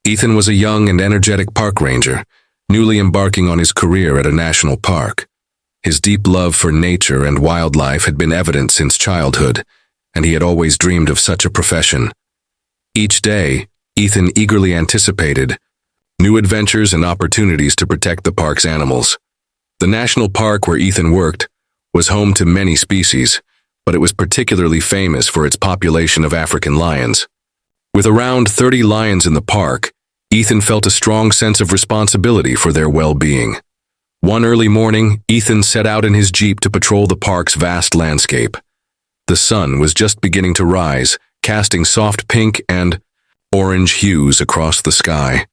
Ethan was a young and energetic park ranger, newly embarking on his career at a national park. His deep love for nature and wildlife had been evident since childhood, and he had always dreamed of such a profession. Each day, Ethan eagerly anticipated new adventures and opportunities to protect the park's animals. The national park where Ethan worked was home to many species, but it was particularly famous for its population of African lions. With around 30 lions in the park, Ethan felt a strong sense of responsibility for their well-being. One early morning, Ethan set out in his Jeep to patrol the park's vast landscape. The sun was just beginning to rise, casting soft pink and orange hues across the sky.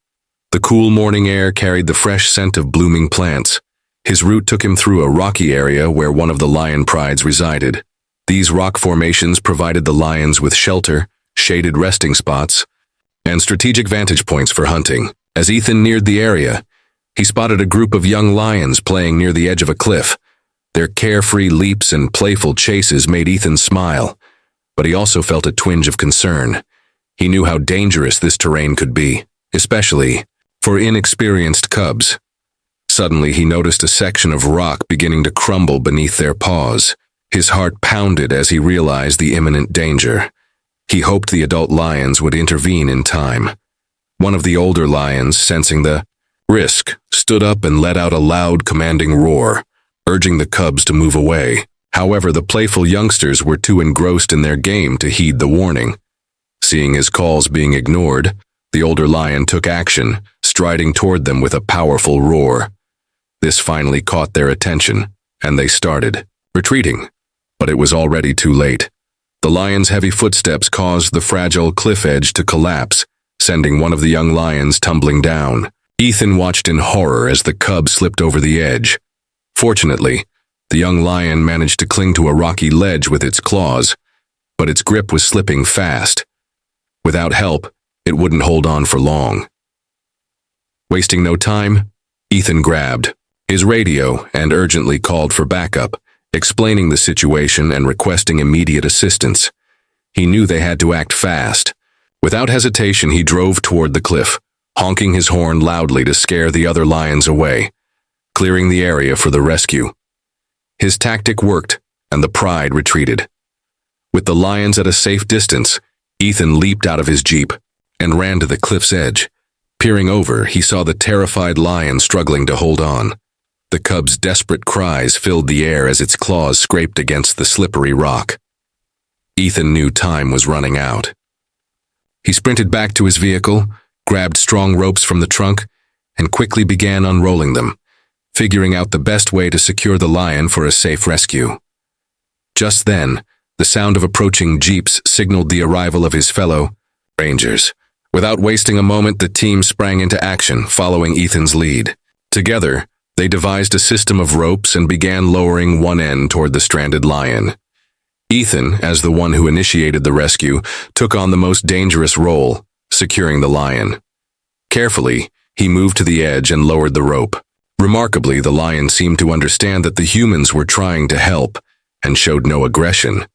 The cool morning air carried the fresh scent of blooming plants. His route took him through a rocky area where one of the lion prides resided. These rock formations provided the lions with shelter, shaded resting spots, and strategic vantage points for hunting. As Ethan neared the area, he spotted a group of young lions playing near the edge of a cliff. Their carefree leaps and playful chases made Ethan smile, but he also felt a twinge of concern. He knew how dangerous this terrain could be, especially for inexperienced cubs. Suddenly, he noticed a section of rock beginning to crumble beneath their paws. His heart pounded as he realized the imminent danger. He hoped the adult lions would intervene in time. One of the older lions, sensing the risk, stood up and let out a loud, commanding roar, urging the cubs to move away. However, the playful youngsters were too engrossed in their game to heed the warning. Seeing his calls being ignored, the older lion took action, striding toward them with a powerful roar. This finally caught their attention, and they started retreating, but it was already too late. The lion's heavy footsteps caused the fragile cliff edge to collapse, sending one of the young lions tumbling down. Ethan watched in horror as the cub slipped over the edge. Fortunately, the young lion managed to cling to a rocky ledge with its claws, but its grip was slipping fast. Without help, it wouldn't hold on for long. Wasting no time, Ethan grabbed his radio and urgently called for backup, explaining the situation and requesting immediate assistance. He knew they had to act fast. Without hesitation, he drove toward the cliff, honking his horn loudly to scare the other lions away, clearing the area for the rescue. His tactic worked, and the pride retreated. With the lions at a safe distance, Ethan leaped out of his Jeep and ran to the cliff's edge. Peering over, he saw the terrified lion struggling to hold on. The cub's desperate cries filled the air as its claws scraped against the slippery rock. Ethan knew time was running out. He sprinted back to his vehicle, grabbed strong ropes from the trunk, and quickly began unrolling them, figuring out the best way to secure the lion for a safe rescue. Just then, the sound of approaching jeeps signaled the arrival of his fellow rangers. Without wasting a moment, the team sprang into action, following Ethan's lead. Together, they devised a system of ropes and began lowering one end toward the stranded lion. Ethan, as the one who initiated the rescue, took on the most dangerous role, securing the lion. Carefully, he moved to the edge and lowered the rope. Remarkably, the lion seemed to understand that the humans were trying to help and showed no aggression.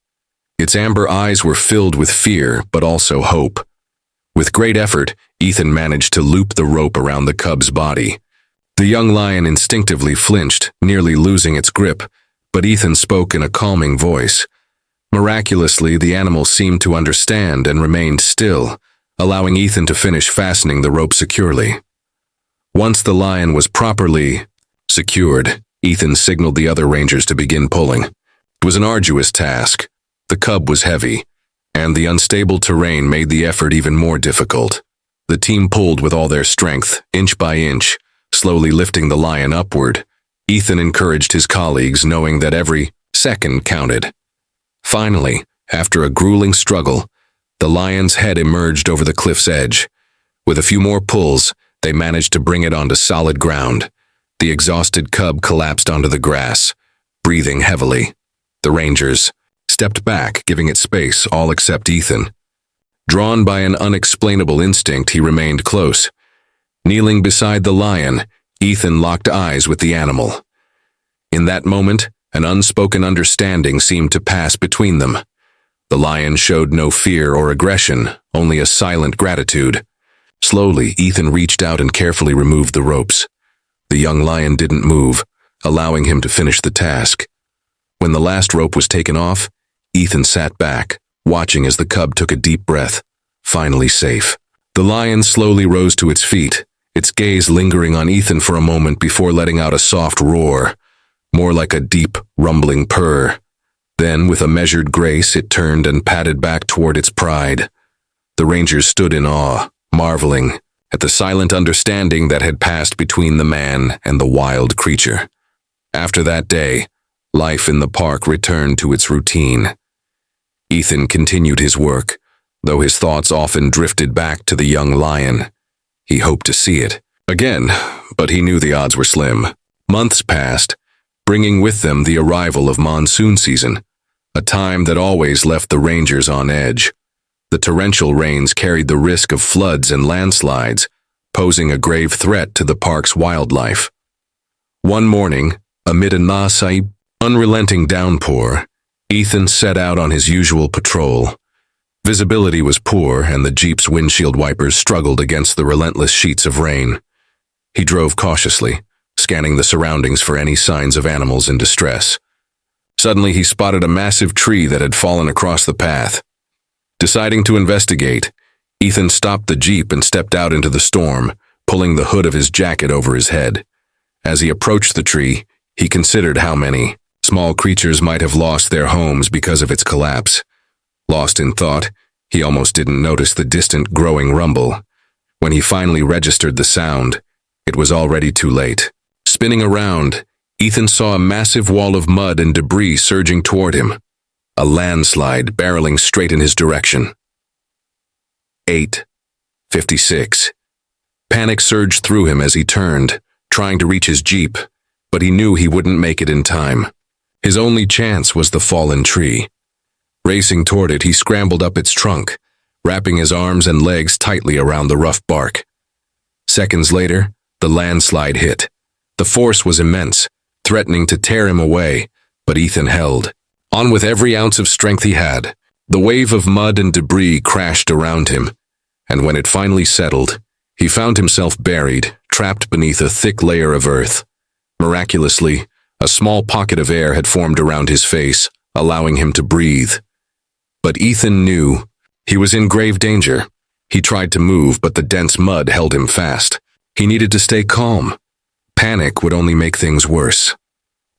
Its amber eyes were filled with fear, but also hope. With great effort, Ethan managed to loop the rope around the cub's body. The young lion instinctively flinched, nearly losing its grip, but Ethan spoke in a calming voice. Miraculously, the animal seemed to understand and remained still, allowing Ethan to finish fastening the rope securely. Once the lion was properly secured, Ethan signaled the other rangers to begin pulling. It was an arduous task. The cub was heavy, and the unstable terrain made the effort even more difficult. The team pulled with all their strength, inch by inch, slowly lifting the lion upward. Ethan encouraged his colleagues, knowing that every second counted. Finally, after a grueling struggle, the lion's head emerged over the cliff's edge. With a few more pulls, they managed to bring it onto solid ground. The exhausted cub collapsed onto the grass, breathing heavily. The rangers stepped back, giving it space, all except Ethan. Drawn by an unexplainable instinct, he remained close. Kneeling beside the lion, Ethan locked eyes with the animal. In that moment, an unspoken understanding seemed to pass between them. The lion showed no fear or aggression, only a silent gratitude. Slowly, Ethan reached out and carefully removed the ropes. The young lion didn't move, allowing him to finish the task. When the last rope was taken off, Ethan sat back, watching as the cub took a deep breath, finally safe. The lion slowly rose to its feet, its gaze lingering on Ethan for a moment before letting out a soft roar, more like a deep, rumbling purr. Then, with a measured grace, it turned and padded back toward its pride. The rangers stood in awe, marveling at the silent understanding that had passed between the man and the wild creature. After that day, life in the park returned to its routine. Ethan continued his work, though his thoughts often drifted back to the young lion. He hoped to see it again, but he knew the odds were slim. Months passed, bringing with them the arrival of monsoon season, a time that always left the rangers on edge. The torrential rains carried the risk of floods and landslides, posing a grave threat to the park's wildlife. One morning, amid a unrelenting downpour, Ethan set out on his usual patrol. Visibility was poor, and the Jeep's windshield wipers struggled against the relentless sheets of rain. He drove cautiously, scanning the surroundings for any signs of animals in distress. Suddenly, he spotted a massive tree that had fallen across the path. Deciding to investigate, Ethan stopped the Jeep and stepped out into the storm, pulling the hood of his jacket over his head. As he approached the tree, he considered how many small creatures might have lost their homes because of its collapse. Lost in thought, he almost didn't notice the distant growing rumble. When he finally registered the sound, it was already too late. Spinning around, Ethan saw a massive wall of mud and debris surging toward him, a landslide barreling straight in his direction. 8:56. Panic surged through him as he turned, trying to reach his Jeep, but he knew he wouldn't make it in time. His only chance was the fallen tree. Racing toward it, he scrambled up its trunk, wrapping his arms and legs tightly around the rough bark. Seconds later, the landslide hit. The force was immense, threatening to tear him away, but Ethan held on with every ounce of strength he had. The wave of mud and debris crashed around him, and when it finally settled, he found himself buried, trapped beneath a thick layer of earth. Miraculously, a small pocket of air had formed around his face, allowing him to breathe. But Ethan knew he was in grave danger. He tried to move, but the dense mud held him fast. He needed to stay calm. Panic would only make things worse.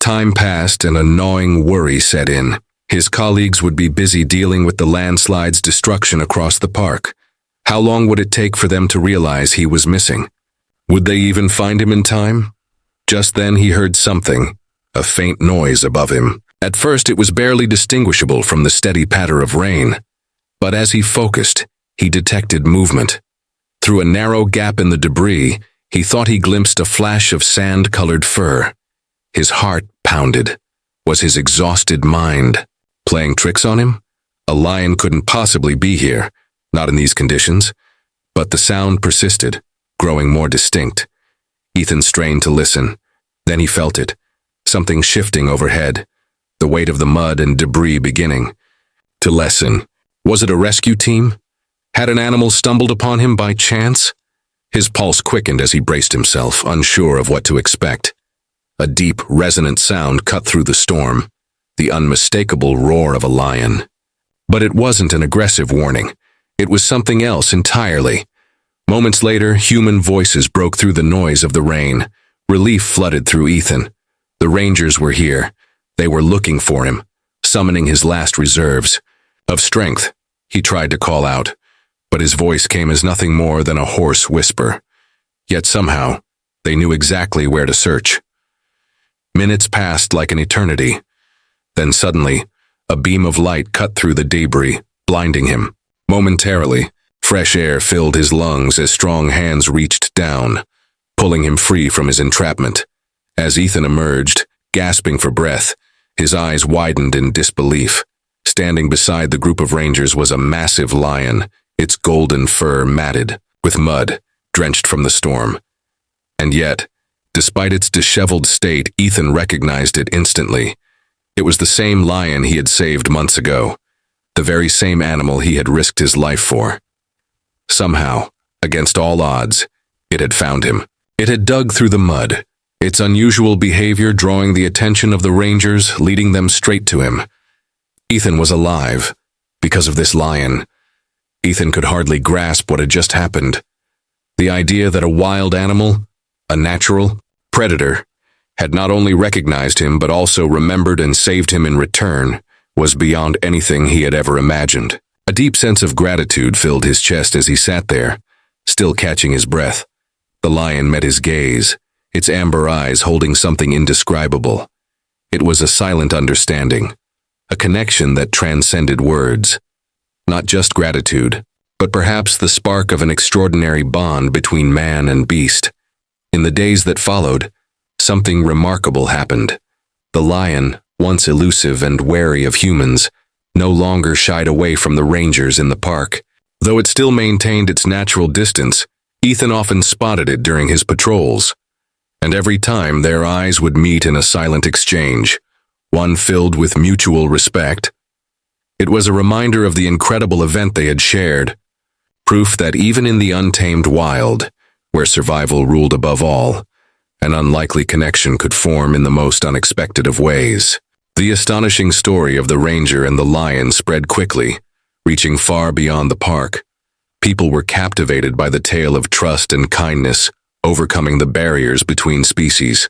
Time passed and a gnawing worry set in. His colleagues would be busy dealing with the landslide's destruction across the park. How long would it take for them to realize he was missing? Would they even find him in time? Just then he heard something, a faint noise above him. At first it was barely distinguishable from the steady patter of rain, but as he focused, he detected movement. Through a narrow gap in the debris, he thought he glimpsed a flash of sand-colored fur. His heart pounded. Was his exhausted mind playing tricks on him? A lion couldn't possibly be here, not in these conditions. But the sound persisted, growing more distinct. Ethan strained to listen. Then he felt it, something shifting overhead, the weight of the mud and debris beginning to lessen. Was it a rescue team? Had an animal stumbled upon him by chance? His pulse quickened as he braced himself, unsure of what to expect. A deep, resonant sound cut through the storm, the unmistakable roar of a lion. But it wasn't an aggressive warning. It was something else entirely. Moments later, human voices broke through the noise of the rain. Relief flooded through Ethan. The rangers were here. They were looking for him, summoning his last reserves. Of strength, he tried to call out, but his voice came as nothing more than a hoarse whisper. Yet somehow, they knew exactly where to search. Minutes passed like an eternity. Then suddenly, a beam of light cut through the debris, blinding him. Momentarily, fresh air filled his lungs as strong hands reached down, pulling him free from his entrapment. As Ethan emerged, gasping for breath, his eyes widened in disbelief. Standing beside the group of rangers was a massive lion, its golden fur matted with mud, drenched from the storm. And yet, despite its disheveled state, Ethan recognized it instantly. It was the same lion he had saved months ago, the very same animal he had risked his life for. Somehow, Against all odds, it had found him. It had dug through the mud, its unusual behavior drawing the attention of the rangers, leading them straight to him. Ethan was alive because of this lion. Ethan could hardly grasp what had just happened. The idea that a wild animal, a natural predator, had not only recognized him but also remembered and saved him in return was beyond anything he had ever imagined. A deep sense of gratitude filled his chest as he sat there, still catching his breath. The lion met his gaze, its amber eyes holding something indescribable. It was a silent understanding, a connection that transcended words. Not just gratitude, but perhaps the spark of an extraordinary bond between man and beast. In the days that followed, something remarkable happened. The lion, once elusive and wary of humans, no longer shied away from the rangers in the park. Though it still maintained its natural distance, Ethan often spotted it during his patrols. And every time their eyes would meet in a silent exchange, one filled with mutual respect. It was a reminder of the incredible event they had shared, proof that even in the untamed wild, where survival ruled above all, an unlikely connection could form in the most unexpected of ways. The astonishing story of the ranger and the lion spread quickly, reaching far beyond the park. People were captivated by the tale of trust and kindness, overcoming the barriers between species.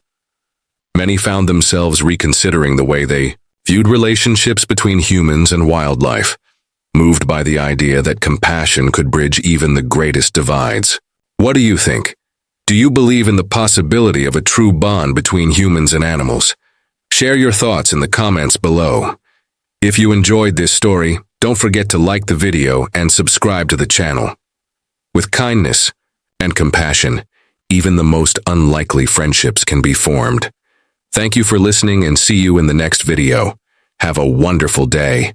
Many found themselves reconsidering the way they viewed relationships between humans and wildlife, moved by the idea that compassion could bridge even the greatest divides. What do you think? Do you believe in the possibility of a true bond between humans and animals? Share your thoughts in the comments below. If you enjoyed this story, don't forget to like the video and subscribe to the channel. With kindness and compassion, even the most unlikely friendships can be formed. Thank you for listening and see you in the next video. Have a wonderful day.